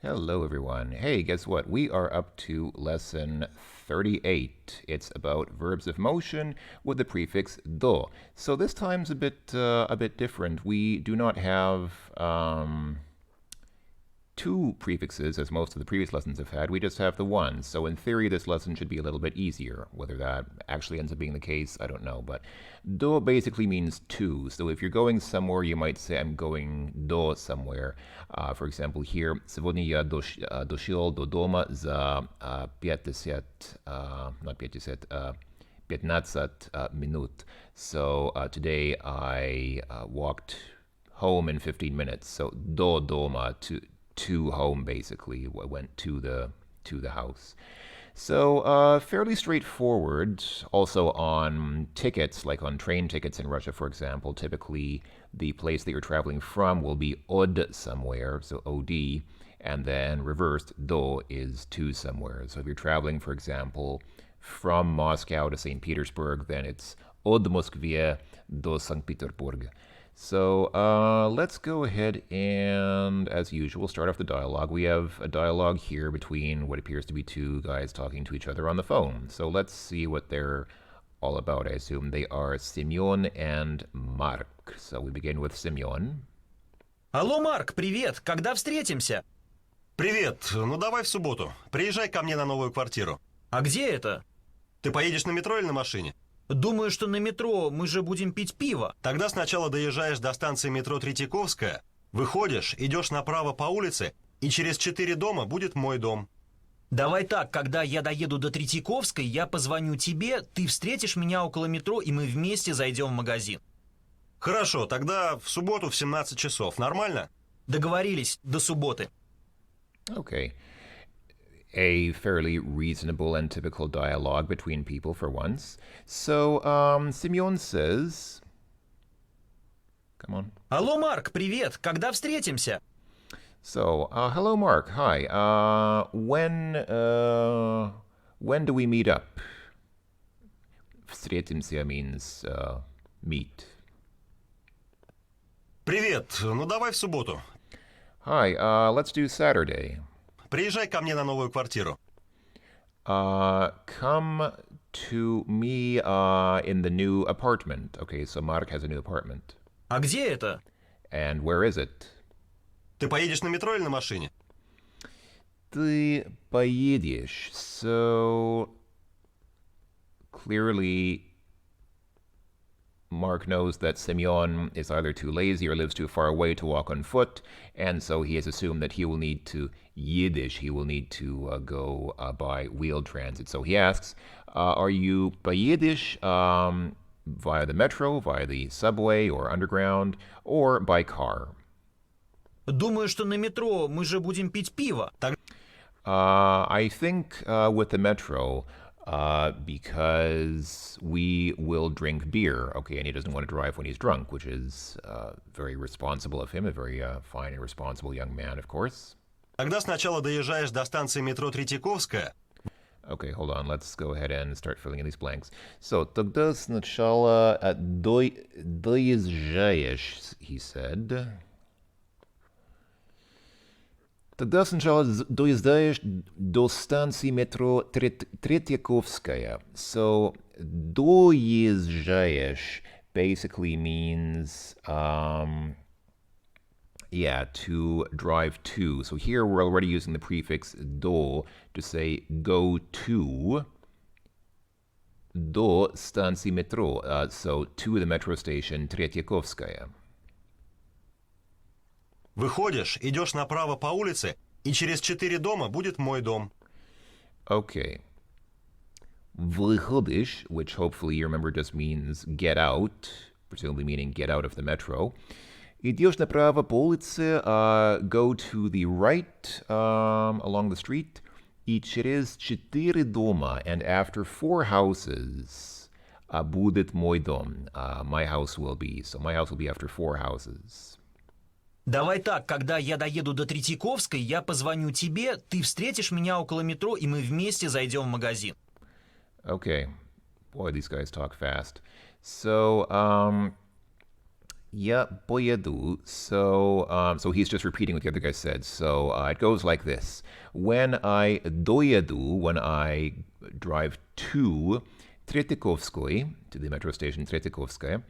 Hello, everyone. Hey, guess what? We are up to lesson 38. It's about verbs of motion with the prefix do. So this time's a bit different. We do not have two prefixes as most of the previous lessons have had. We just have the one. So in theory, this lesson should be a little bit easier. Whether that actually ends up being the case, I don't know. But do basically means to. So if you're going somewhere, you might say, I'm going do somewhere. For example, here, сегодня я дошел до дома за 50, not 50, 15 minut. So today I walked home in 15 minutes. So do doma, to home, basically. I went to the house. So fairly straightforward. Also on tickets, like on train tickets in Russia, for example, typically the place that you're traveling from will be od somewhere, so od, and then reversed, do is to somewhere. So if you're traveling, for example, from Moscow to St. Petersburg, then it's od Moskvе do St. Petersburg. So let's go ahead and, as usual, start off the dialogue. We have a dialogue here between what appears to be two guys talking to each other on the phone. So let's see what they're all about. I assume they are Semyon and Mark. So we begin with Semyon. Алло, Марк, привет! Когда встретимся? Привет, ну давай в субботу. Приезжай ко мне на новую квартиру. А где это? Ты поедешь на метро или на машине? Думаю, что на метро, мы же будем пить пиво. Тогда сначала доезжаешь до станции метро Третьяковская, выходишь, идешь направо по улице, и через 4 дома будет мой дом. Давай так, когда я доеду до Третьяковской, я позвоню тебе, ты встретишь меня около метро, и мы вместе зайдем в магазин. Хорошо, тогда в субботу в 17 часов. Нормально? Договорились, до субботы. Okay. A fairly reasonable and typical dialogue between people for once. So, Semyon says... Come on. Алло, Марк, привет! Когда встретимся? So, hello, Mark. Hi. When do we meet up? Встретимся means meet. Привет, ну давай в субботу. Hi. Let's do Saturday. Приезжай ко мне на новую квартиру. Come to me in the new apartment. Okay, so Mark has a new apartment. А где это? And where is it? Ты поедешь на метро или на машине? Ты поедешь. So clearly, Mark knows that Semyon is either too lazy or lives too far away to walk on foot, and so he has assumed that he will need to Yiddish. He will need to go by wheeled transit. So he asks, are you поедешь via the metro, via the subway or underground, or by car? Думаю, что на метро, мы же будем пить пиво. I think with the metro, because we will drink beer. Okay, and he doesn't want to drive when he's drunk, which is very responsible of him, a very fine and responsible young man, of course. Тогда сначала доезжаешь до станции метро Третьяковская. Okay, hold on. Let's go ahead and start filling in these blanks. So, тогда сначала доезжаешь, he said. Тогда сначала доезжаешь до станции метро Третьяковская. So, доезжаешь basically means, to drive to. So here we're already using the prefix do to say go to. До станции метро. So, to the metro station Третьяковская. Выходишь, идешь направо по улице, и через 4 дома будет мой дом. Okay. Выходишь, which hopefully you remember just means get out, presumably meaning get out of the metro. Идешь направо по улице, go to the right along the street, и через 4 дома, and after 4 houses, будет мой дом. My house will be. So my house will be after 4 houses. Давай так, когда я доеду до Третьяковской, я позвоню тебе, ты встретишь меня около метро, и мы вместе зайдем в магазин. Okay. Boy, these guys talk fast. So, Я поеду. So he's just repeating what the other guy said. So it goes like this. When I доеду, when I drive to Третьяковской, to the metro station Третьяковская,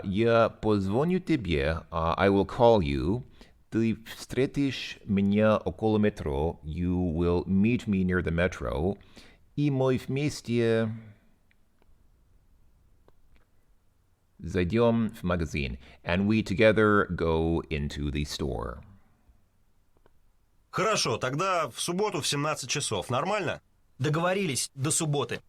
я позвоню тебе, I will call you. Ты встретишь меня около метро. You will meet me near the metro. И мы вместе зайдем в магазин. And we together go into the store. Хорошо, тогда в субботу в 17 часов. Нормально? Договорились, до субботы.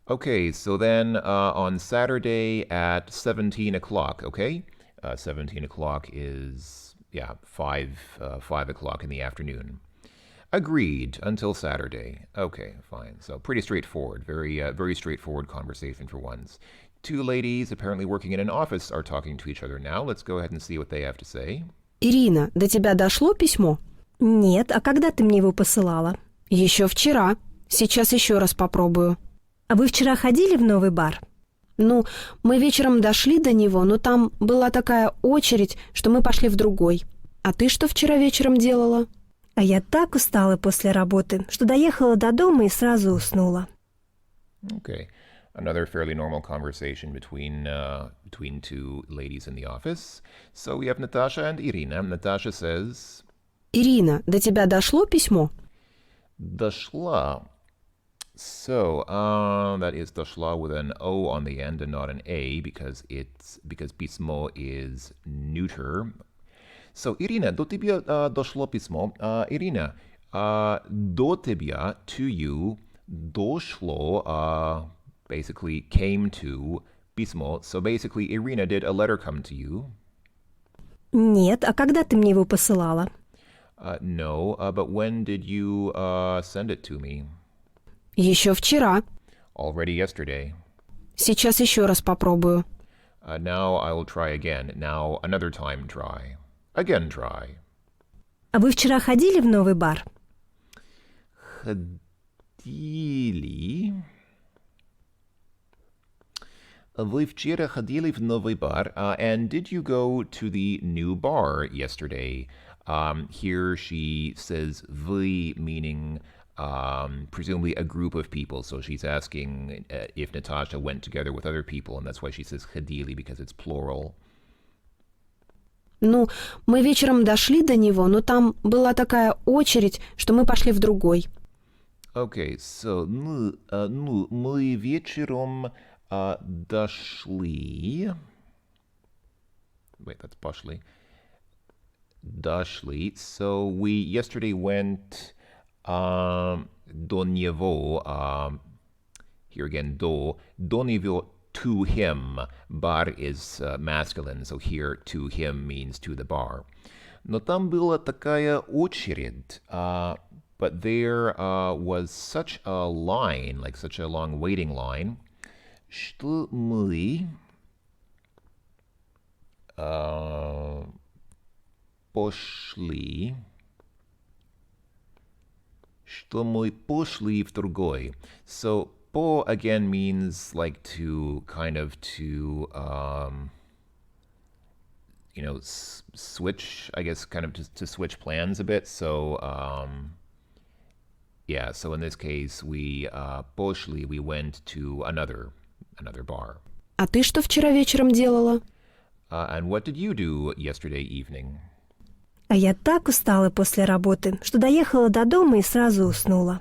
Okay, so then on Saturday at 17 o'clock, okay? 17 o'clock is, 5 o'clock in the afternoon. Agreed, until Saturday. Okay, fine. So pretty straightforward. Very straightforward conversation for once. Two ladies apparently working in an office are talking to each other now. Let's go ahead and see what they have to say. Ирина, до тебя дошло письмо? Нет, а когда ты мне его посылала? Еще вчера. Сейчас еще раз попробую. А вы вчера ходили в новый бар? Ну, мы вечером дошли до него, но там была такая очередь, что мы пошли в другой. А ты что вчера вечером делала? А я так устала после работы, что доехала до дома и сразу уснула. Okay. Another fairly normal conversation between two ladies in the office. So we have Natasha and Irina. Natasha says, Ирина, до тебя дошло письмо? Дошла. So that is дошла with an O on the end and not an A because письмо is neuter. So, Irina, до тебя дошло письмо. Irina, до тебя, to you, дошло, basically came to письмо. So basically, Irina, did a letter come to you? Нет, а когда ты мне его посылала? No, but when did you send it to me? Еще вчера. Already yesterday. Сейчас еще раз попробую. Now I will try again. Now another time try. Again try. А вы вчера ходили в новый бар? Ходили. Вы вчера ходили в новый бар. And did you go to the new bar yesterday? Here she says вы, meaning presumably a group of people. So she's asking if Natasha went together with other people, and that's why she says ходили, because it's plural. Ну, мы вечером дошли до него, но там была такая очередь, что мы пошли в другой. Okay, so мы вечером дошли. Wait, that's пошли. Дошли. So we yesterday went до него. Here again, до него. To him. Bar is masculine, so here to him means to the bar. Но там была такая очередь, but there was such a line, like such a long waiting line, что мы пошли в другой. So po again means like to kind of switch, I guess, kind of to switch plans a bit. So so in this case we пошли, we went to another bar. А ты что вчера вечером делала? And what did you do yesterday evening? А я так устала после работы, что доехала до дома и сразу уснула.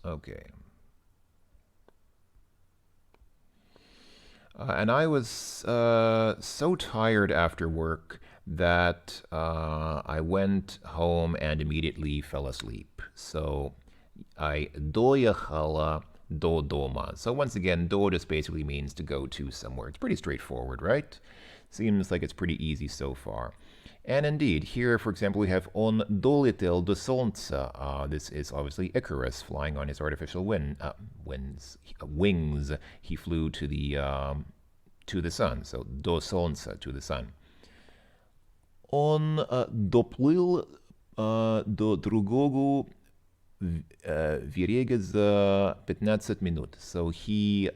Okay. And I was so tired after work that I went home and immediately fell asleep. So I доехала до дома. So once again, до just basically means to go to somewhere. It's pretty straightforward, right? Seems like it's pretty easy so far. And indeed, here, for example, we have он долетел до солнца. This is obviously Icarus flying on his artificial wings. He flew to the sun. So до солнца, to the sun. Он доплыл до другого берега за 15 минут. So he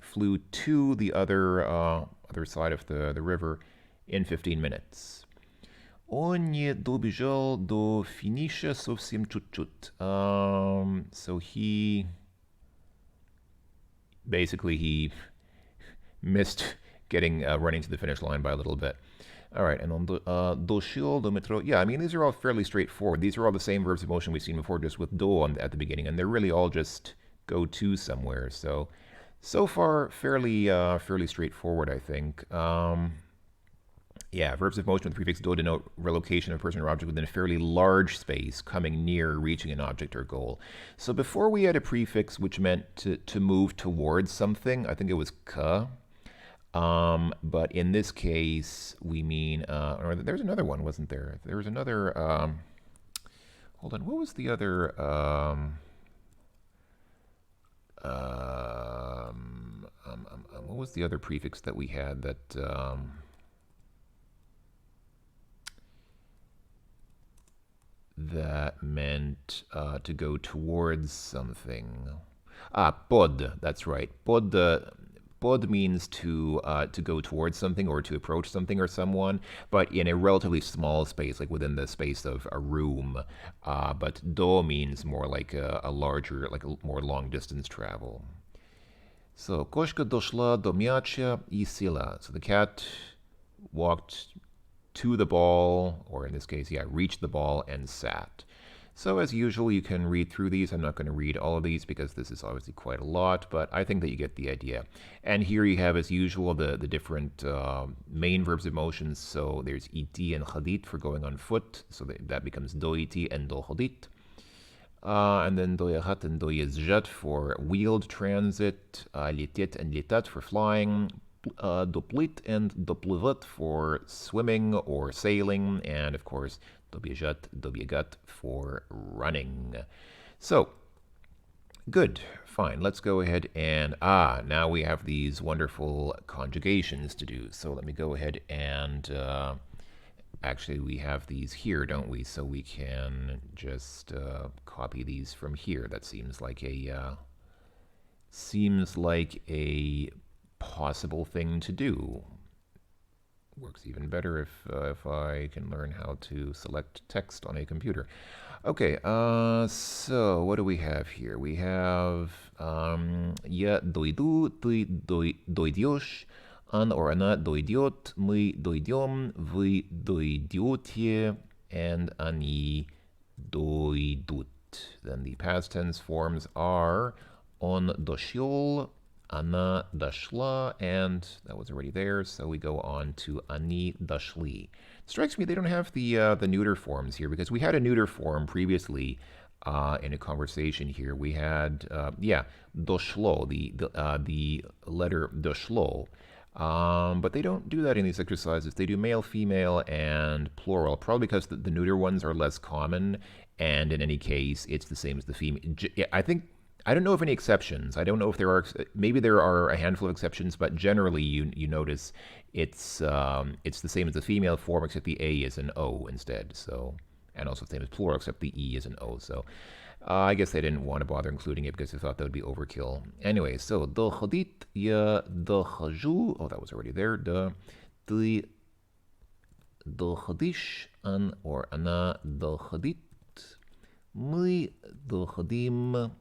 flew to the other side of the river in 15 minutes. Он не добежал до финиша совсем чуть-чуть. So he missed getting running to the finish line by a little bit. All right, and on дошел до метро. Yeah, I mean, these are all fairly straightforward. These are all the same verbs of motion we've seen before, just with do at the beginning, and they're really all just go to somewhere. So far, fairly straightforward, I think. Yeah, verbs of motion with the prefix do denote relocation of a person or object within a fairly large space, coming near reaching an object or goal. So before we had a prefix which meant to move towards something. I think it was ka. But in this case, we mean, or there's another one, wasn't there? There was another, hold on, what was the other, what was the other prefix that we had that, that meant to go towards something? Pod, that's right. Pod means to go towards something or to approach something or someone, but in a relatively small space, like within the space of a room. But do means more like a larger, like a more long distance travel. So, кошка дошла до мяча и села. So the cat walked to the ball, or in this case, yeah, reached the ball and sat. So as usual, you can read through these. I'm not going to read all of these because this is obviously quite a lot, but I think that you get the idea. And here you have, as usual, the different main verbs of motion. So there's iti and chadit for going on foot. So that becomes doiti and dochodit. And then doyachat and doyezjat for wheeled transit. Letet and letat for flying. Doplit and doplivat for swimming or sailing. And of course, dobiegat, dobiegat for running. So, good, fine. Let's go ahead and, now we have these wonderful conjugations to do. So let me go ahead and, actually we have these here, don't we? So we can just copy these from here. That seems like a possible thing to do. Works even better if I can learn how to select text on a computer. Okay, so what do we have here? We have я дойду, ты дойдешь, он or она дойдет, мы дойдем, вы дойдете, and они дойдут. Then the past tense forms are он дошел, Ana dashla, and that was already there, so we go on to ani dashli. Strikes me they don't have the neuter forms here, because we had a neuter form previously in a conversation here. We had doshlo, the letter doshlo, but they don't do that in these exercises. They do male, female, and plural, probably because the neuter ones are less common, and in any case, it's the same as the female. I don't know of any exceptions. I don't know if there are. Maybe there are a handful of exceptions, but generally, you notice it's the same as the female form, except the a is an o instead. So, and also the same as plural, except the e is an o. So, I guess they didn't want to bother including it because they thought that would be overkill. Anyway, so dochodit ya dochaju. Oh, that was already there. Ты dochodish an or ana dochodit. Мы доходим.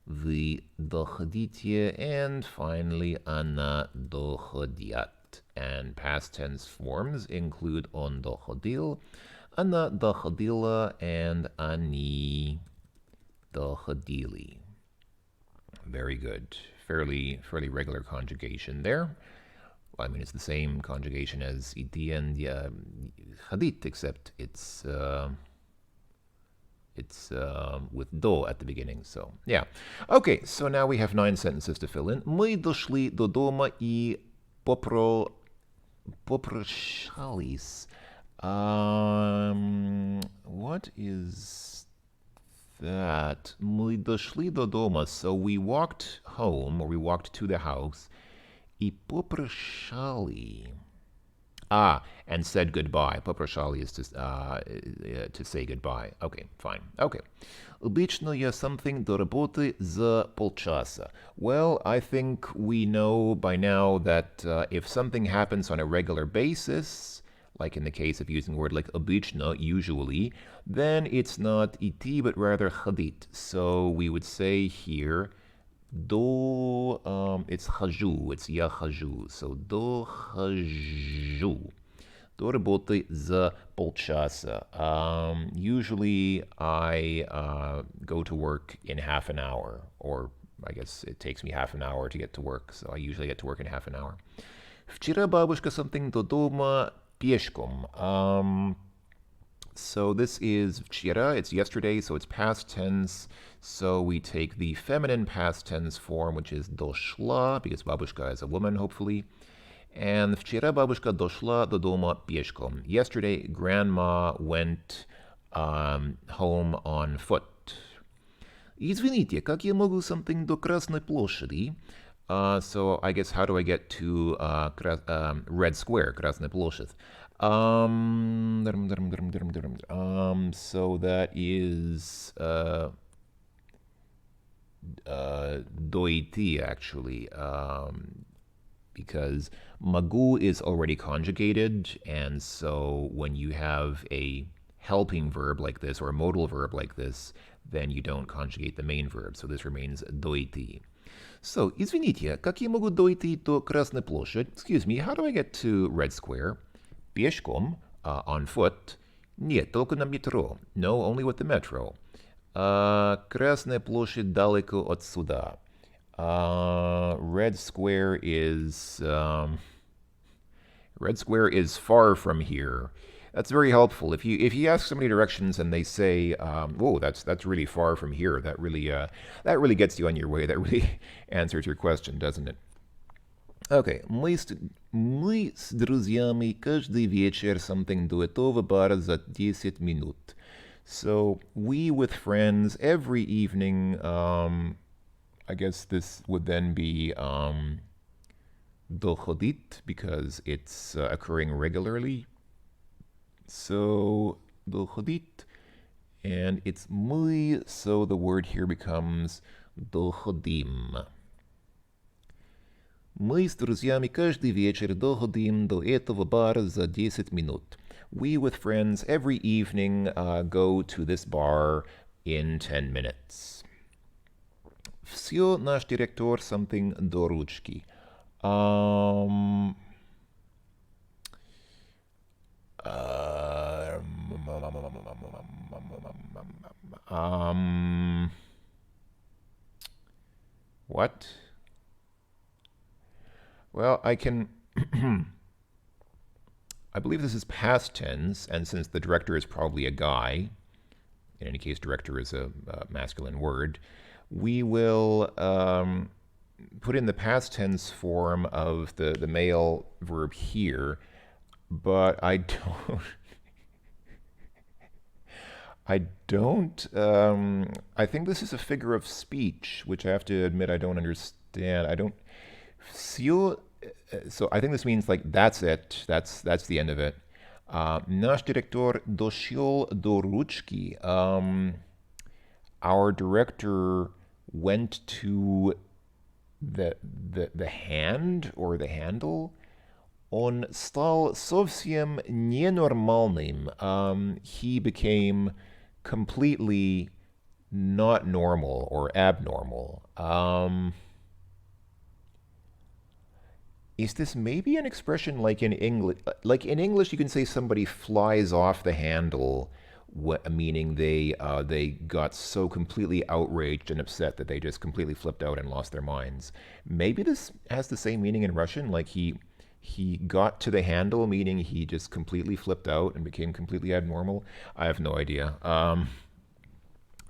Вы доходите, and finally, она доходят. And past tense forms include он доходил, она доходила, and они доходили. Very good. Fairly regular conjugation there. Well, I mean, it's the same conjugation as iti and hadit, except it's with do at the beginning, so yeah. Okay, so now we have 9 sentences to fill in. Мы дошли до дома и попрощались. What is that? Мы дошли до дома. So we walked home, or we walked to the house. И попрощали. And said goodbye. Попрощали is to say goodbye. Okay, fine. Okay. Обычно я something до работы за полчаса. Well, I think we know by now that if something happens on a regular basis, like in the case of using a word like обычно, usually, then it's not идти, but rather ходить. So we would say here, it's хожу, it's я хожу. So дохожу. До работы за полчаса. Usually I go to work in half an hour, or I guess it takes me half an hour to get to work, so I usually get to work in half an hour. Вчера бабушка something до дома пешком. So this is вчера, it's yesterday, so it's past tense. So we take the feminine past tense form, which is дошла, because бабушка is a woman, hopefully. And вчера бабушка дошла до дома пешком. Yesterday, grandma went home on foot. Извините, как я могу something до Красной площади? So I guess how do I get to Red Square, Красная площадь? So that is дойти, actually. Because могу is already conjugated, and so when you have a helping verb like this or a modal verb like this, then you don't conjugate the main verb, so this remains дойти. So, извините, как я могу дойти до Красной площади? Excuse me, how do I get to Red Square? Пешком, on foot. Нет, только на метро. No, only with the metro. Красная площадь далеко отсюда. Red Square is far from here. That's very helpful. If you ask somebody directions and they say, "Whoa, that's really far from here," that really gets you on your way. That really answers your question, doesn't it? Okay, мы с друзьями каждый вечер something до этого бара за 10 минут. So we with friends every evening. I guess this would then be доходит because it's occurring regularly. So доходит, and it's мы, so the word here becomes доходим. Мы с друзьями каждый вечер доходим до этого бара за 10 минут. We with friends every evening go to this bar in 10 minutes. Все наш директор something до ручки. What? Well, I can... I believe this is past tense, and since the director is probably a guy, in any case, director is a masculine word, we will put in the past tense form of the male verb here, but I think this is a figure of speech, which I have to admit I don't understand. So I think this means like that's it. That's the end of it. Наш директор дошел до ручки. Our director went to the hand or the handle. Он стал совсем ненормальным. He became completely not normal or abnormal. Is this maybe an expression like in English? Like in English, you can say somebody flies off the handle, meaning they got so completely outraged and upset that they just completely flipped out and lost their minds. Maybe this has the same meaning in Russian, like he got to the handle, meaning he just completely flipped out and became completely abnormal. I have no idea.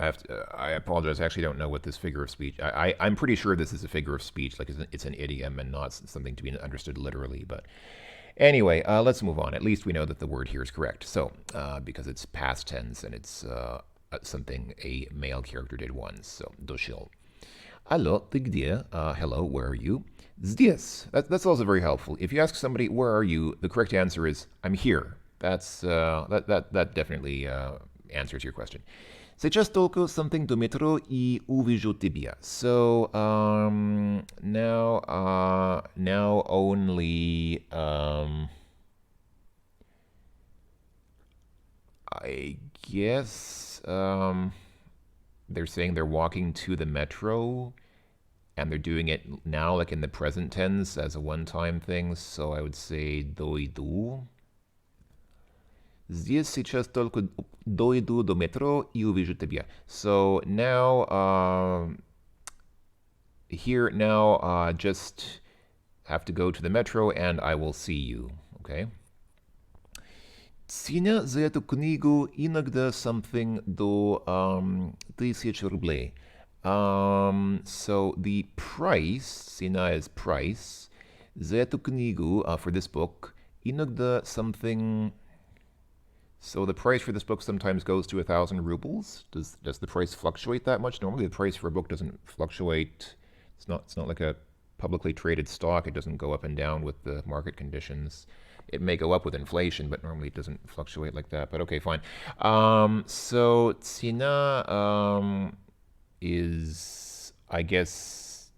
I apologize. I actually don't know what this figure of speech. I'm pretty sure this is a figure of speech, like it's an idiom and not something to be understood literally. But anyway, let's move on. At least we know that the word here is correct. So because it's past tense and it's something a male character did once. So дошел. Алло, ты где? Hello, where are you? Здесь. That's also very helpful. If you ask somebody, where are you? The correct answer is, I'm here. That definitely answers your question. Сейчас только something до метро и увижу тебя. So now only I guess they're saying they're walking to the metro and they're doing it now like in the present tense as a one-time thing. So I would say дойду. Здесь сейчас только дойду до метро и увижу тебя. So now, here now, just have to go to the metro and I will see you. Okay? Цена за эту книгу иногда something до 1000 рублей. So the price, цена is price, за эту книгу, for this book, иногда something. So the price for this book sometimes goes to 1,000 rubles. Does the price fluctuate that much? Normally the price for a book doesn't fluctuate. It's not like a publicly traded stock. It doesn't go up and down with the market conditions. It may go up with inflation, but normally it doesn't fluctuate like that. But okay, fine. So цена is, I guess,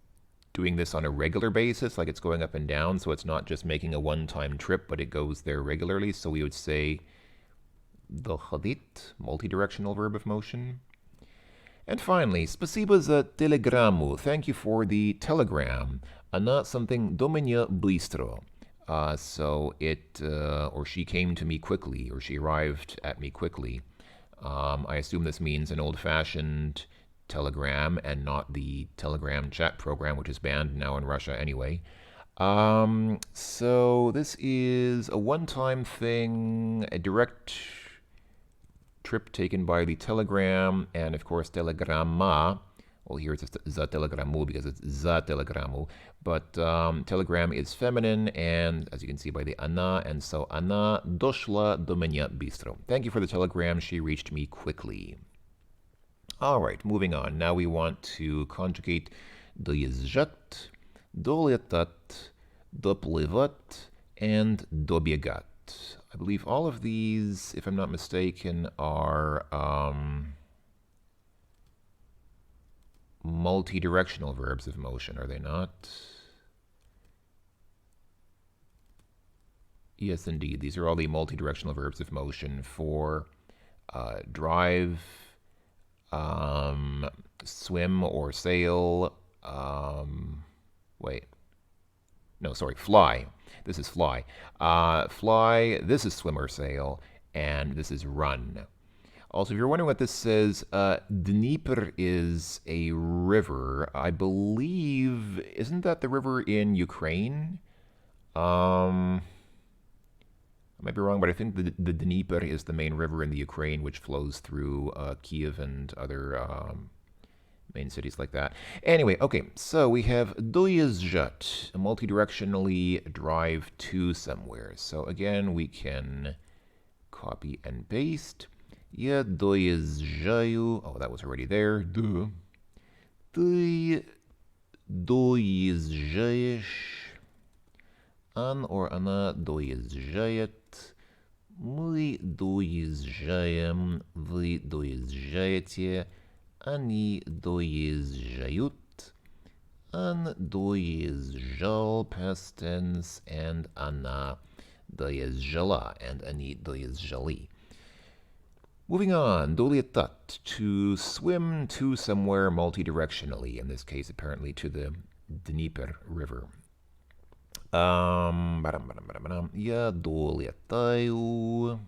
doing this on a regular basis, like it's going up and down. So it's not just making a one-time trip, but it goes there regularly. So we would say доходит, multi-directional verb of motion. And finally, спасибо за телеграмму. Thank you for the telegram. Она something до меня быстро. So it, or she came to me quickly, or she arrived at me quickly. I assume this means an old-fashioned telegram and not the Telegram chat program, which is banned now in Russia anyway. So this is a one-time thing, a direct trip taken by the telegram, and of course telegramma. Well, here it's za telegrammu because it's za telegrammu, but telegram is feminine, and as you can see by the она, and so она дошла до меня быстро. Thank you for the telegram, she reached me quickly. All right, moving on. Now we want to conjugate доезжать, долетать, доплывать, and добегать. I believe all of these, if I'm not mistaken, are multi-directional verbs of motion, are they not? Yes, indeed. These are all the multi-directional verbs of motion for drive, swim or sail. Fly. This is fly. Fly, this is swim or sail, and this is run. Also, if you're wondering what this says, Dnieper is a river. I believe, isn't that the river in Ukraine? I might be wrong, but I think the Dnieper is the main river in the Ukraine, which flows through Kiev and other main cities like that. Anyway, okay, so we have доезжать, multi-directionally drive to somewhere. So again, we can copy and paste. Я доезжаю. Oh, that was already there. Duh. Ты доезжаешь. Он or она доезжает. Мы доезжаем. Вы доезжаете. Они доезжают. Он доезжал, past tense, and она доезжала, and они доезжали. Moving on, долетать, to swim to somewhere multi-directionally, in this case apparently to the Dnieper River. Я долетаю.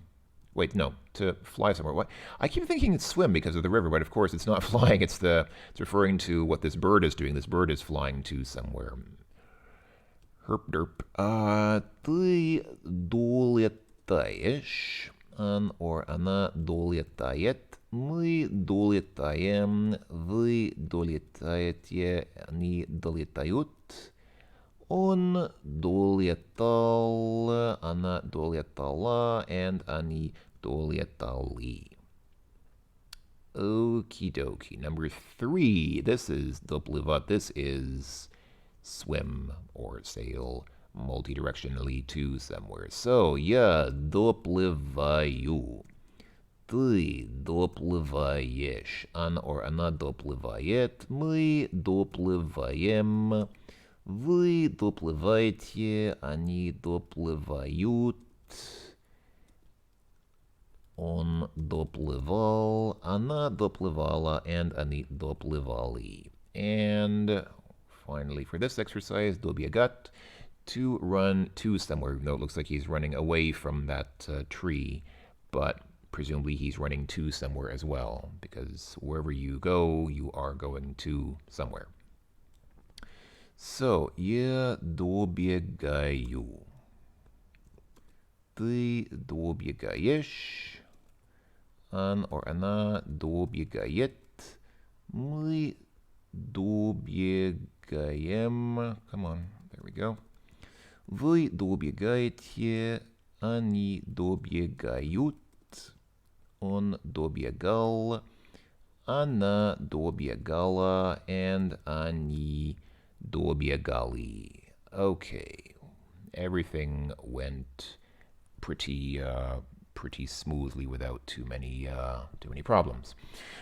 Wait, no, to fly somewhere. What? I keep thinking it's swim because of the river, but of course it's not flying. It's referring to what this bird is doing. This bird is flying to somewhere. Herp derp. Ты долетаешь. Он or она долетает. Мы долетаем. Вы долетаете. Они долетают. Он долетал, она долетала, and они долетали. Okie dokie. Number 3. This is doplivat. This is swim or sail multi-directionally to somewhere. So, я доплываю. Ты доплываешь. Он or она доплывает. Мы доплываем. Вы доплываете. Они доплывают. Он доплывал. Она доплывала. And они доплывали. And finally, for this exercise, добегать, to run to somewhere. Even though it looks like he's running away from that tree, but presumably he's running to somewhere as well, because wherever you go, you are going to somewhere. So, я добегаю. Ты добегаешь. Он or она добегает. Мы добегаем. Come on, there we go. Вы добегаете. Они добегают. Он добегал. Она добегала. And они добегали. Okay. Everything went pretty smoothly without too many problems.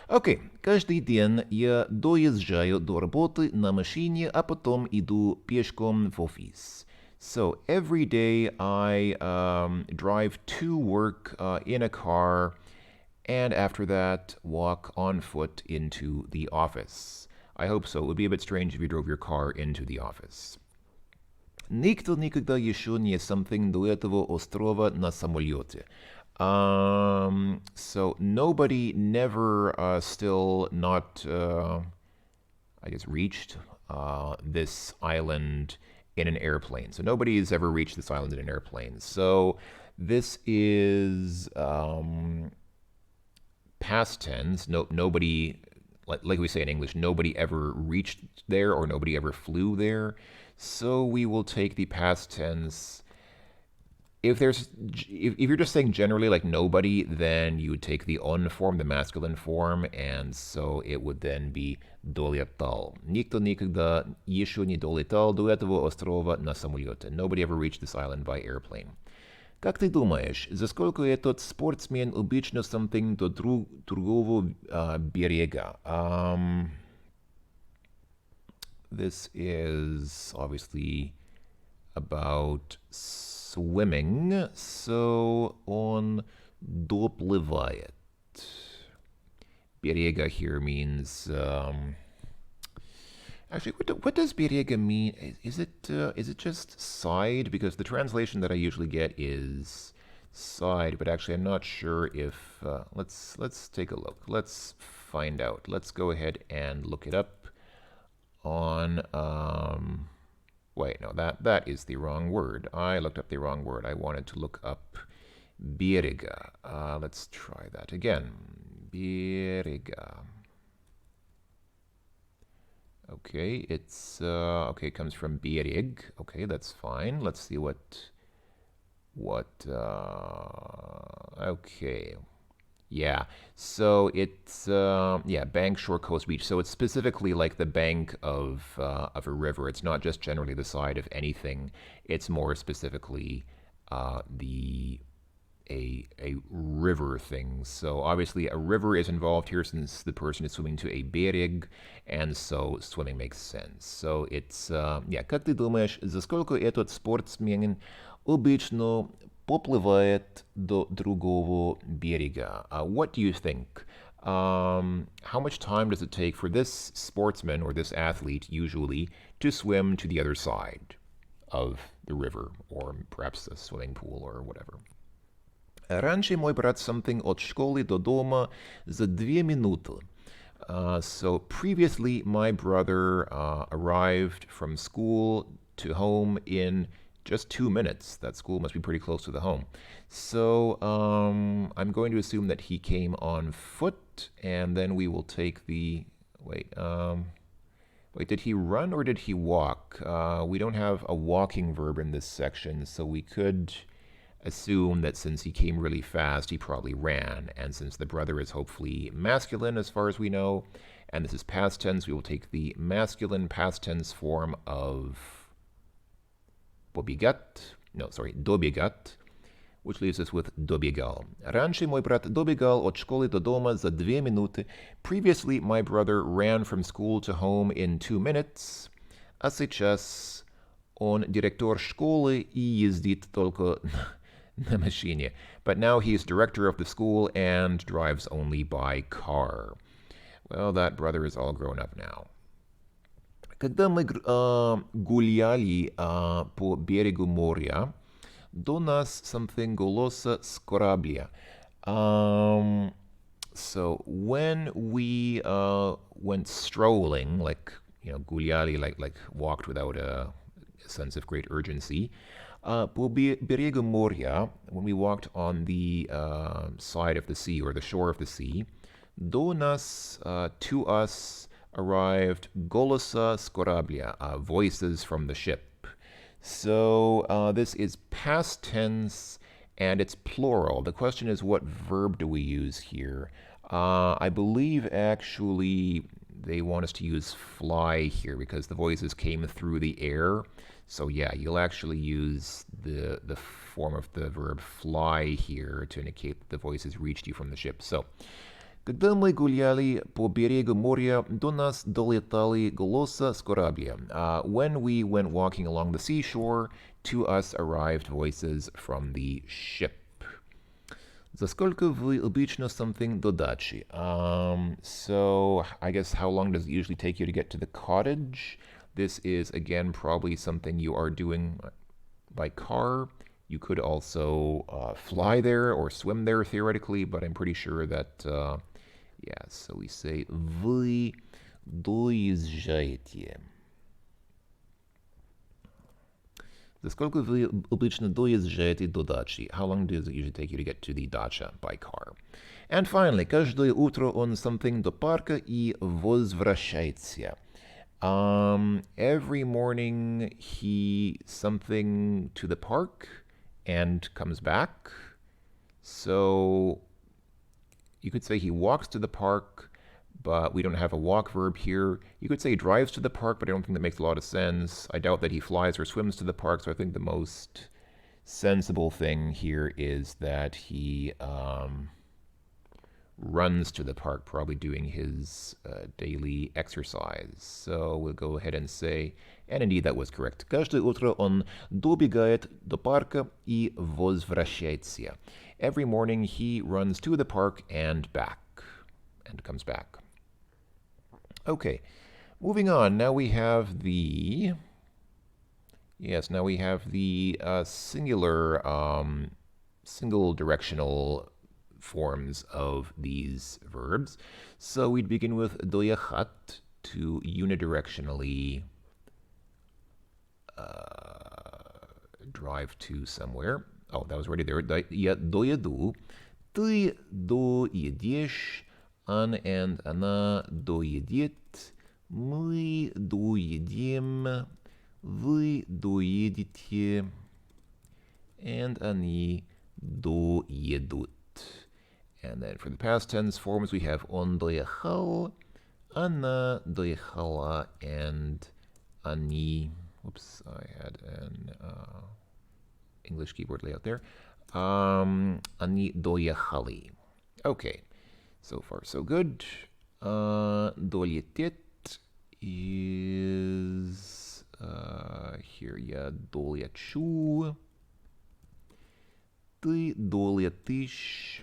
Okay. Каждый день я доезжаю до работы на машине, а потом иду пешком в офис. So every day I drive to work in a car, and after that walk on foot into the office. I hope so. It would be a bit strange if you drove your car into the office. Никто никогда еще не something до этого острова на самолете. So nobody never still not, I guess, reached this island in an airplane. So nobody has ever reached this island in an airplane. So this is past tense. Nobody, like we say in English, nobody ever reached there or nobody ever flew there. So we will take the past tense. If you're just saying generally like nobody, then you would take the on form, the masculine form, and so it would then be долетал. Никто никогда еще не долетал до этого острова на самолете. Nobody ever reached this island by airplane. Как ты думаешь, за сколько этот спортсмен обычно something до другого берега? This is obviously about swimming, so он доплывает. Берега here means actually, what does берега mean? Is it just side? Because the translation that I usually get is side, but actually I'm not sure if let's take a look. Let's find out. Let's go ahead and look it up on wait, no, that is the wrong word. I looked up the wrong word. I wanted to look up берега. Let's try that again. Берега. Okay, it's okay, it comes from берег. Okay, that's fine. Let's see what okay. Yeah, so it's bank, shore, coast, beach. So it's specifically like the bank of a river. It's not just generally the side of anything. It's more specifically a river thing. So obviously a river is involved here since the person is swimming to a берег, and so swimming makes sense. So it's как ты думаешь, за сколько этот спортсмен обычно поплывает до другого берега? What do you think? How much time does it take for this sportsman or this athlete usually to swim to the other side of the river, or perhaps a swimming pool or whatever? Раньше мой брат something от школы до дома за 2 минуты. So previously my brother arrived from school to home in just 2 minutes. That school must be pretty close to the home. So I'm going to assume that he came on foot, and then we will take the wait, did he run or did he walk? We don't have a walking verb in this section, so we could assume that since he came really fast, he probably ran. And since the brother is hopefully masculine as far as we know, and this is past tense, we will take the masculine past tense form of добегать, which leaves us with добегал. Раньше мой брат добегал от школы до дома за 2 минуты. Previously, my brother ran from school to home in 2 minutes. А сейчас он директор школы и ездит только на машине. But now he is director of the school and drives only by car. Well, that brother is all grown up now. Когда мы гуляли по берегу моря, до нас something голоса с корабля. So when we went strolling, like, гуляли, like walked without a sense of great urgency, по берегу моря, when we walked on the side of the sea or the shore of the sea, до нас, to us, arrived голоса с корабля, voices from the ship. So this is past tense and it's plural. The question is, what verb do we use here? I believe actually they want us to use fly here because the voices came through the air. So yeah, you'll actually use the form of the verb fly here to indicate that the voices reached you from the ship. So, когда мы гуляли по берегу моря, до нас долетали голоса с корабля. When we went walking along the seashore, to us arrived voices from the ship. За сколько вы обычно something до дачи? So, I guess how long does it usually take you to get to the cottage? This is, again, probably something you are doing by car. You could also fly there or swim there theoretically, but I'm pretty sure that, yeah, so we say вы доезжаете. За сколько вы обычно доезжаете до дачи? How long does it usually take you to get to the dacha by car? And finally, каждое утро он something до парка и возвращается. Every morning he something to the park and comes back. So you could say he walks to the park, but we don't have a walk verb here. You could say he drives to the park, but I don't think that makes a lot of sense. I doubt that he flies or swims to the park, so I think the most sensible thing here is that he runs to the park, probably doing his daily exercise. So we'll go ahead and say, and indeed that was correct. Каждое утро он добегает до парка и возвращается. Every morning he runs to the park and back, and comes back. Okay, moving on. Now we have the, singular, single directional forms of these verbs. So we'd begin with doyachat, to unidirectionally drive to somewhere. Oh, that was already there. Я доеду. Ты доедешь. Он and она доедет. Мы доедем. Вы доедете. And они доедут. And then for the past tense forms, we have он доехал, она доехала, and они. Whoops, I had an English keyboard layout there. Они доехали. Okay, so far so good. Долететь is here. Я долечу. Ты долетишь.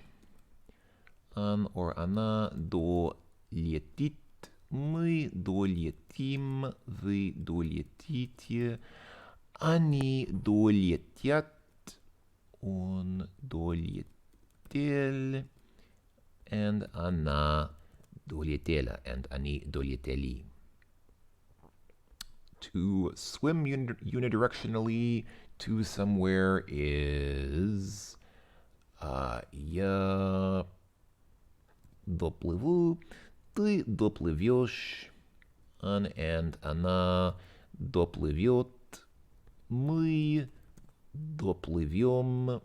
Он or она долетит. Мы долетим. Вы долетите. Они долетят. Он долетел. And она долетела. And они долетели. To swim unidirectionally to somewhere is я доплыву, ты доплывешь, он and она доплывет, мы доплывем,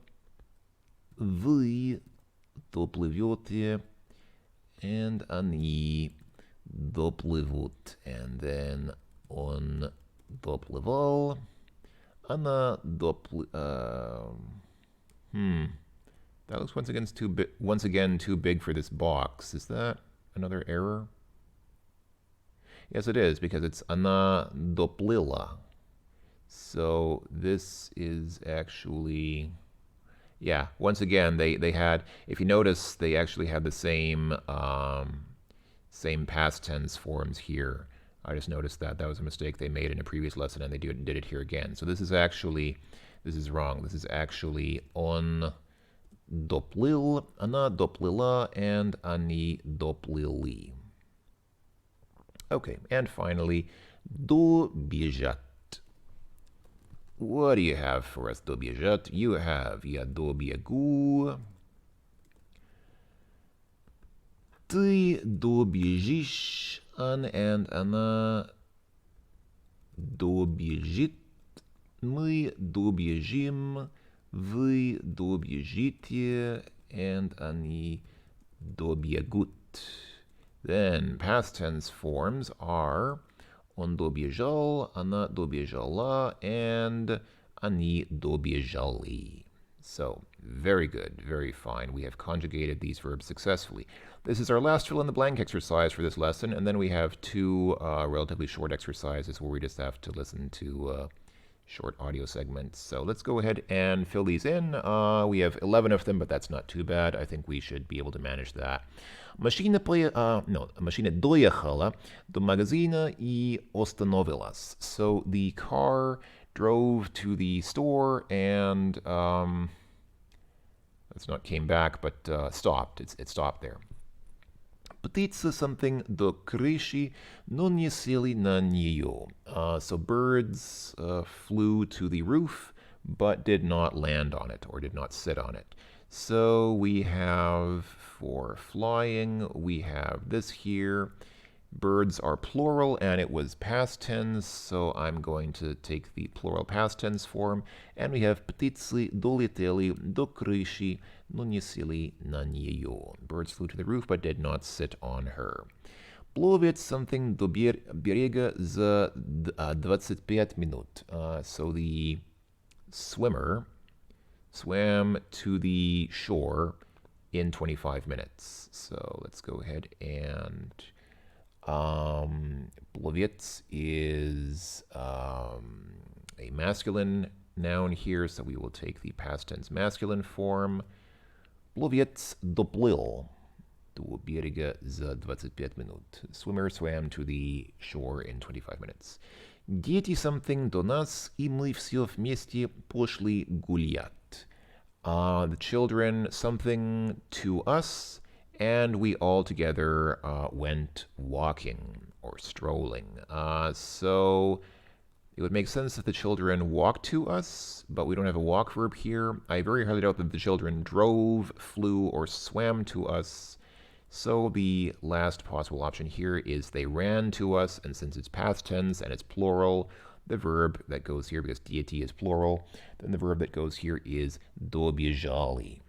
вы доплывете, and они доплывут. And then он доплывал, она That looks once again too big for this box. Is that another error? Yes, it is, because it's она доплыла. So this is actually, yeah, once again, they had, if you notice, they actually had the same past tense forms here. I just noticed that. That was a mistake they made in a previous lesson, and they did it here again. So this is wrong. This is actually он доплыл, она доплыла, and они доплыли. Okay, and finally, добежать. What do you have for us, добежать? You have я добегу. Ты добежишь, and она добежит. Мы добежим. Вы добежите, and они добегут. Then past tense forms are он добежал, она добежала, and они добежали. So, very good, very fine. We have conjugated these verbs successfully. This is our last fill-in-the-blank exercise for this lesson, and then we have two relatively short exercises where we just have to listen to short audio segments. So let's go ahead and fill these in. We have 11 of them, but that's not too bad. I think we should be able to manage that. Машина доехала до магазина и остановилась. So the car drove to the store and it's not came back, but stopped. It stopped there. Птицы something до крыши, но не сели на нее. So birds flew to the roof, but did not land on it, or did not sit on it. So we have, for flying, we have this here. Birds are plural, and it was past tense, so I'm going to take the plural past tense form. And we have птицы долетели до крыши, но не сели на нее. Birds flew to the roof, but did not sit on her. Пловец something до берега за 25 минут. So the swimmer swam to the shore in 25 minutes. So let's go ahead and пловец is a masculine noun here, so we will take the past tense masculine form. Пловец доплыл до берега за 25 минут. Swimmer swam to the shore in 25 minutes. Дети something до нас, и мы все вместе пошли гулять. The children something to us, and we all together went walking or strolling. So it would make sense that the children walked to us, but we don't have a walk verb here. I very highly doubt that the children drove, flew, or swam to us. So the last possible option here is they ran to us, and since it's past tense and it's plural, the verb that goes here, because deity is plural, then the verb that goes here is добежали.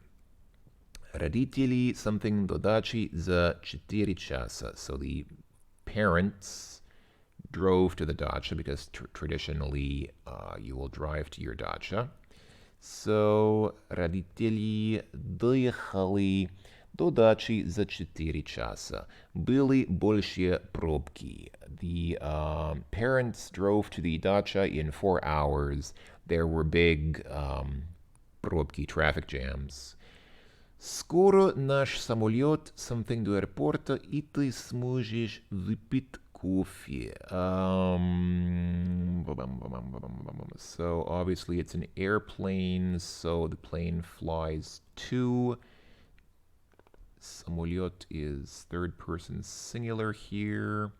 Родители something до дачи за 4 часа. So the parents drove to the dacha, because traditionally you will drive to your dacha. So родители доехали до дачи за 4 часа. Были большие пробки. The parents drove to the dacha in 4 hours. There were big пробки, traffic jams. Скоро наш самолет something до аэропорта, и ты сможешь выпить кофе. So obviously it's an airplane, so the plane flies to. Самолет is third person singular here.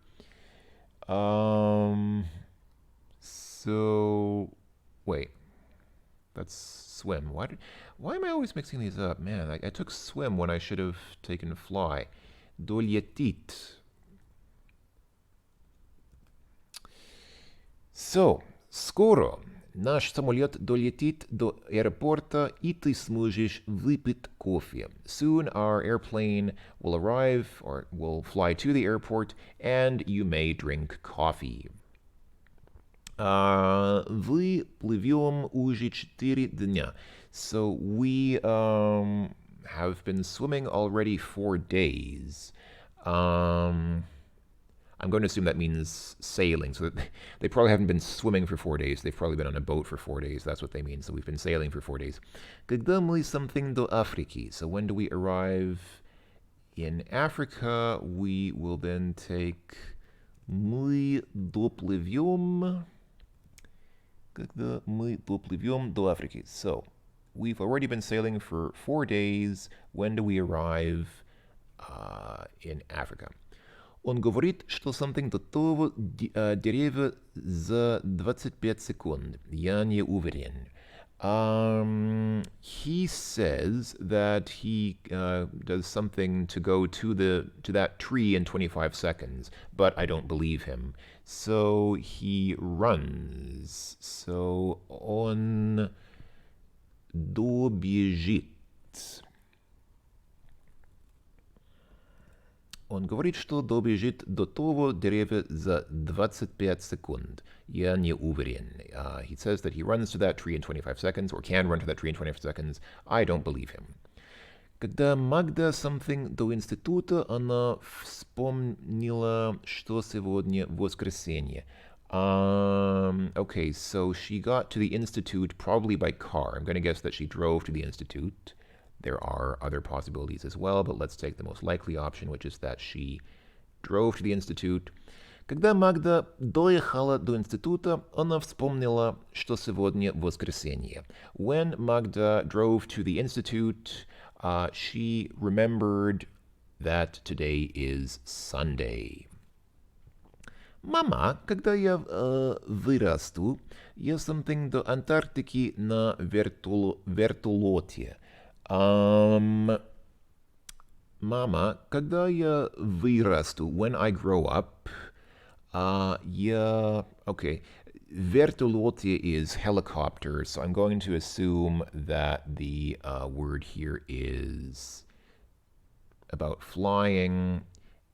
So wait, that's swim. Why am I always mixing these up? Man, I took swim when I should have taken fly. Долетит. So, скоро Наш самолет долетит до аэропорта, и ты сможешь выпить кофе. Soon our airplane will arrive or will fly to the airport, and you may drink coffee. Вы плывем уже 4 дня. So we have been swimming already 4 days. I'm going to assume that means sailing. So they probably haven't been swimming for 4 days. They've probably been on a boat for 4 days. That's what they mean. So we've been sailing for 4 days. Когда мы something до Африки? So when do we arrive in Africa? We will then take мы доплывем. Когда мы доплывем до Африки? So we've already been sailing for 4 days. When do we arrive in Africa? Он говорит, что something готово деревья за 25 секунд. Я не уверен. He says that he does something to go to that tree in 25 seconds, but I don't believe him. So he runs. So он добежит. Он говорит, что добежит до того деревья за 25 секунд. Я не уверен. He says that he runs to that tree in 25 seconds, or can run to that tree in 25 seconds. I don't believe him. Когда Магда something до института, она вспомнила, что сегодня воскресенье. Okay, so she got to the institute probably by car. I'm going to guess that she drove to the institute. There are other possibilities as well, but let's take the most likely option, which is that she drove to the institute. Когда Магда доехала до института, она вспомнила, что сегодня воскресенье. When Magda drove to the institute, she remembered that today is Sunday. Мама, когда я вырасту, я something до Антарктики на вертолете. Mama, когда я вырасту, when I grow up, okay, вертолете is helicopter, so I'm going to assume that the word here is about flying,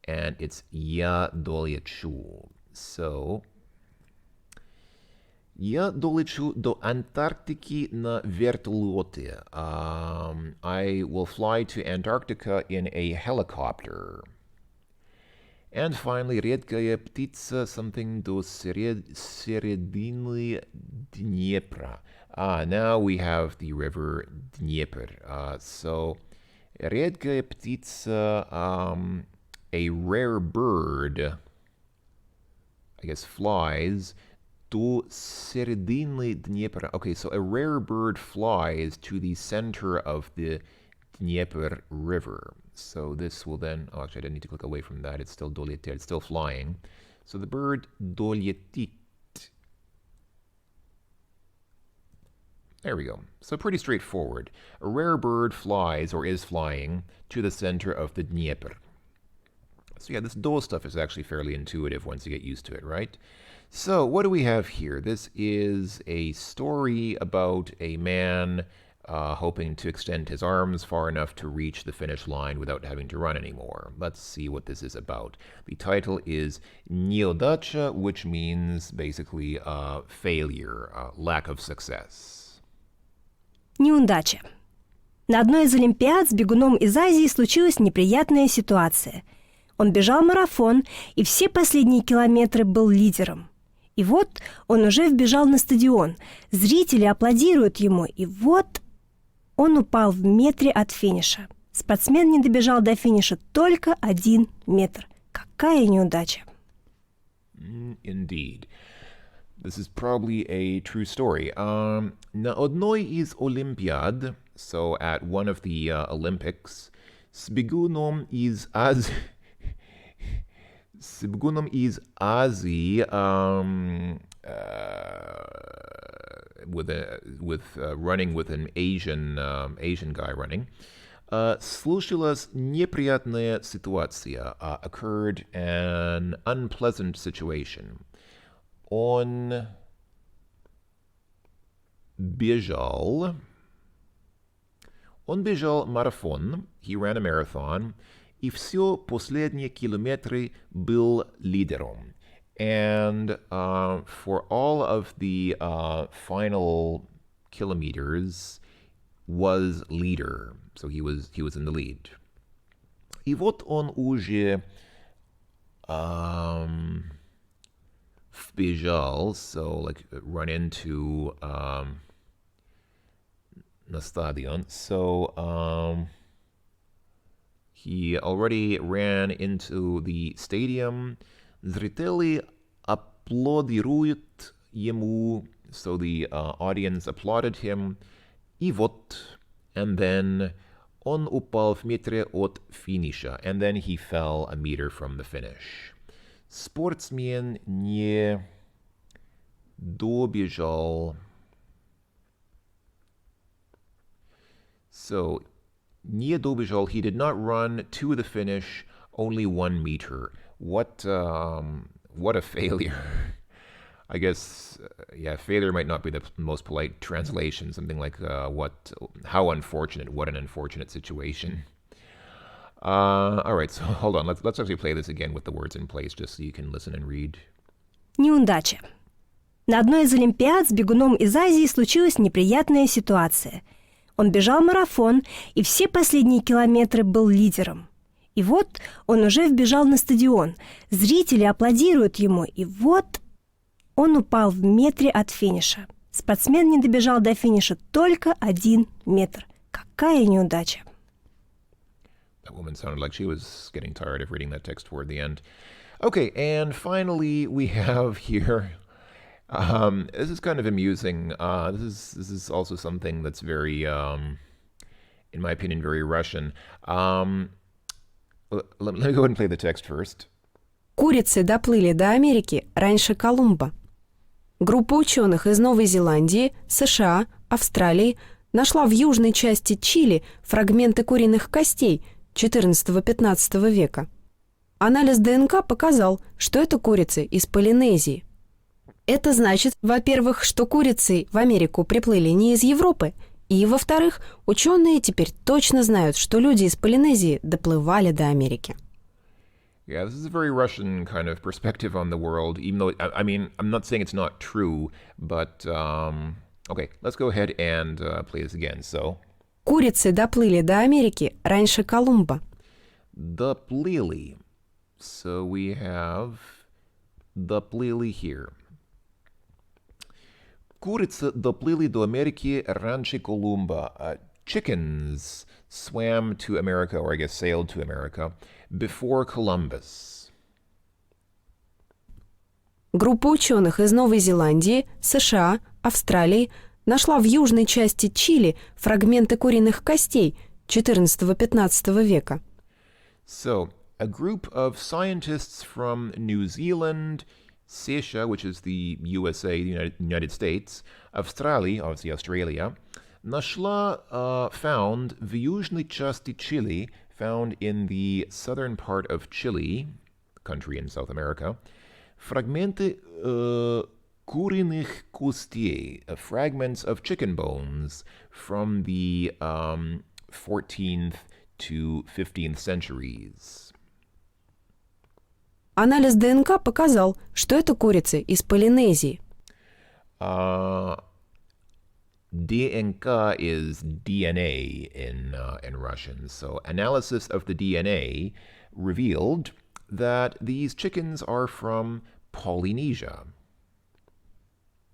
and it's я долечу. So, я долечу до Антарктики на вертолете. I will fly to Antarctica in a helicopter. And finally, редкая птица, something до середины Днепра. Now we have the river Dnieper. So, редкая птица, a rare bird, I guess flies, до середины Днепра. Okay, so a rare bird flies to the center of the Dnieper River. So this will then, actually I didn't need to click away from that. It's still долетит, it's still flying. So the bird долетит. There we go. So pretty straightforward. A rare bird flies, or is flying, to the center of the Dnieper. So yeah, this do stuff is actually fairly intuitive once you get used to it, right? So what do we have here? This is a story about a man hoping to extend his arms far enough to reach the finish line without having to run anymore. Let's see what this is about. The title is Неудача, which means basically failure, lack of success. Неудача. На одной из Олимпиад с бегуном из Азии случилась неприятная ситуация. Он бежал марафон, и все последние километры был лидером. И вот он уже вбежал на стадион. Зрители аплодируют ему, и вот он упал в метре от финиша. Спортсмен не добежал до финиша только 1 метр. Какая неудача! Indeed. This is probably a true story. На одной из Олимпиад, so at one of the Olympics, с бегуном из Азии, running with an Asian guy running, случилась неприятная ситуация, occurred an unpleasant situation. Он бежал. Он бежал марафон. He ran a marathon. И все последние километры был лидером. And for all of the final kilometers was leader. So he was in the lead. И вот он уже вбежал, so like run into на стадион. So he already ran into the stadium. Зрители аплодируют ему. So the audience applauded him. И вот, and then он упал в метре от финиша. And then he fell a meter from the finish. Спортсмен не добежал. So, не добежал, he did not run to the finish, only 1 meter. What a failure. I guess, failure might not be the most polite translation. Something like, how unfortunate, what an unfortunate situation. All right, so hold on. Let's actually play this again with the words in place, just so you can listen and read. Неудача. На одной из Олимпиад с бегуном из Азии случилась неприятная ситуация. Он бежал марафон, и все последние километры был лидером. И вот он уже вбежал на стадион. Зрители аплодируют ему, и вот он упал в метре от финиша. Спортсмен не добежал до финиша только 1 метр. Какая неудача! That woman sounded like she was getting tired of reading that text toward the end. Okay, and finally we have here, this is kind of amusing. This is also something that's very, in my opinion, very Russian. Let me go ahead and play the text first. Курицы доплыли до Америки раньше Колумба. Группа ученых из Новой Зеландии, США, Австралии нашла в южной части Чили фрагменты куриных костей XIV-XV века. Анализ ДНК показал, что это курицы из Полинезии. Это значит, во-первых, что курицы в Америку приплыли не из Европы, и, во-вторых, ученые теперь точно знают, что люди из Полинезии доплывали до Америки. Yeah, this is a very Russian kind of perspective on the world, even though, I mean, I'm not saying it's not true, but, okay, let's go ahead and play this again. So, Курицы доплыли до Америки раньше Колумба. доплыли. So we have доплыли here. Курицы доплыли до Америки раньше Колумба. Chickens swam to America, or I guess sailed to America, before Columbus. Группа ученых из Новой Зеландии, США, Австралии нашла в южной части Чили фрагменты куриных костей XIV-XV века. So, a group of scientists from New Zealand, США, which is the USA, the United States, Australia, obviously Australia, нашла, found в южной части Чили, found in the southern part of Chile, country in South America, фрагменты куриных костей, fragments of chicken bones from the 14th to 15th centuries. Анализ ДНК показал, что это курицы из Полинезии. DNK is DNA in Russian. So analysis of the DNA revealed that these chickens are from Polynesia.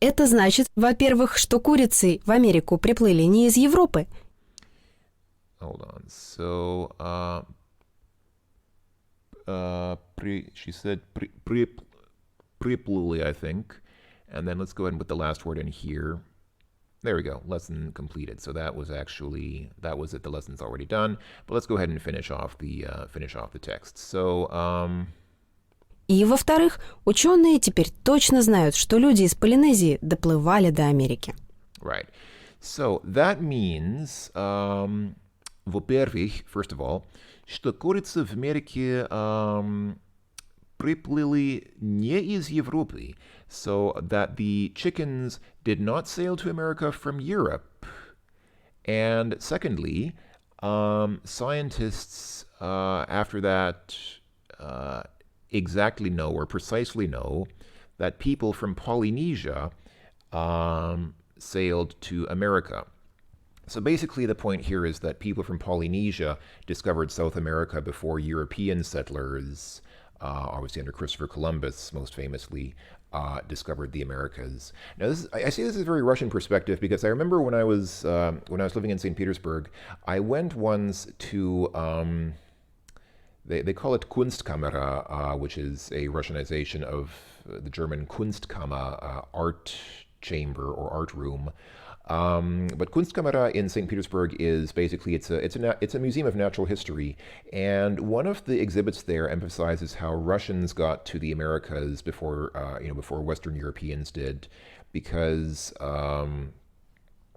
Это значит, во-первых, что курицы в Америку приплыли не из Европы. Hold on. So, she said приплыли, I think. And then let's go ahead and put the last word in here. There we go. Lesson completed. So that was it. The lesson's already done. But let's go ahead and finish off the text. So, И, во-вторых, ученые теперь точно знают, что люди из Полинезии доплывали до Америки. Right. So that means, во-первых, first of all, что курицы в Америке приплыли не из Европы, so that the chickens did not sail to America from Europe. And secondly, scientists after that exactly know or precisely know that people from Polynesia sailed to America. So basically the point here is that people from Polynesia discovered South America before European settlers, obviously under Christopher Columbus most famously, discovered the Americas. Now, I say this is a very Russian perspective because I remember when I was living in St. Petersburg, I went once to they call it Kunstkamera, which is a Russianization of the German Kunstkammer, art chamber or art room. But Kunstkamera in St. Petersburg is basically it's a museum of natural history, and one of the exhibits there emphasizes how Russians got to the Americas before before Western Europeans did, because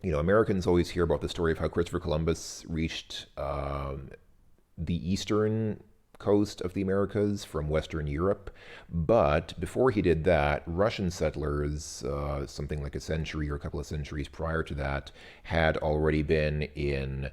Americans always hear about the story of how Christopher Columbus reached the eastern coast of the Americas from Western Europe. But before he did that, Russian settlers, something like a century or a couple of centuries prior to that, had already been in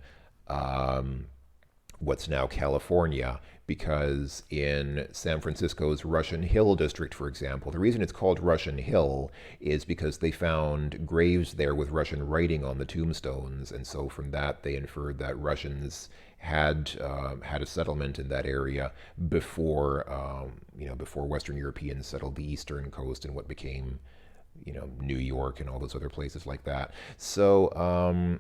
what's now California, because in San Francisco's Russian Hill district, for example, the reason it's called Russian Hill is because they found graves there with Russian writing on the tombstones, and so from that they inferred that Russians had a settlement in that area before before Western Europeans settled the eastern coast and what became New York and all those other places like that. So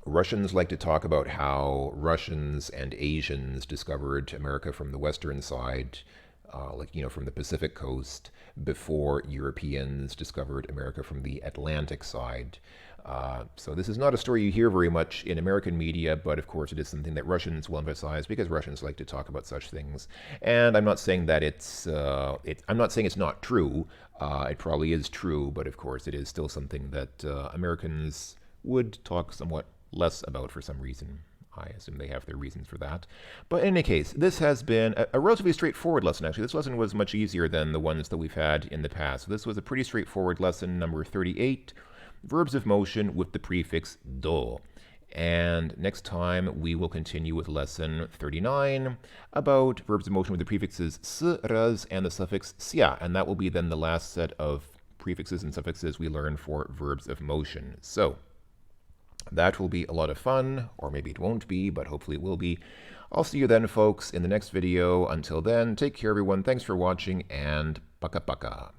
Russians like to talk about how Russians and Asians discovered America from the western side, from the Pacific coast, before Europeans discovered America from the Atlantic side. So this is not a story you hear very much in American media, but of course it is something that Russians will emphasize because Russians like to talk about such things. And I'm not saying that I'm not saying it's not true. It probably is true, but of course it is still something that Americans would talk somewhat less about for some reason. I assume they have their reasons for that. But in any case, this has been a relatively straightforward lesson, actually. This lesson was much easier than the ones that we've had in the past. So this was a pretty straightforward lesson, number 38, verbs of motion with the prefix do. And next time we will continue with lesson 39 about verbs of motion with the prefixes s, raz, and the suffix sia. And that will be then the last set of prefixes and suffixes we learn for verbs of motion. So that will be a lot of fun, or maybe it won't be, but hopefully it will be. I'll see you then, folks, in the next video. Until then, take care, everyone. Thanks for watching, and пока-пока.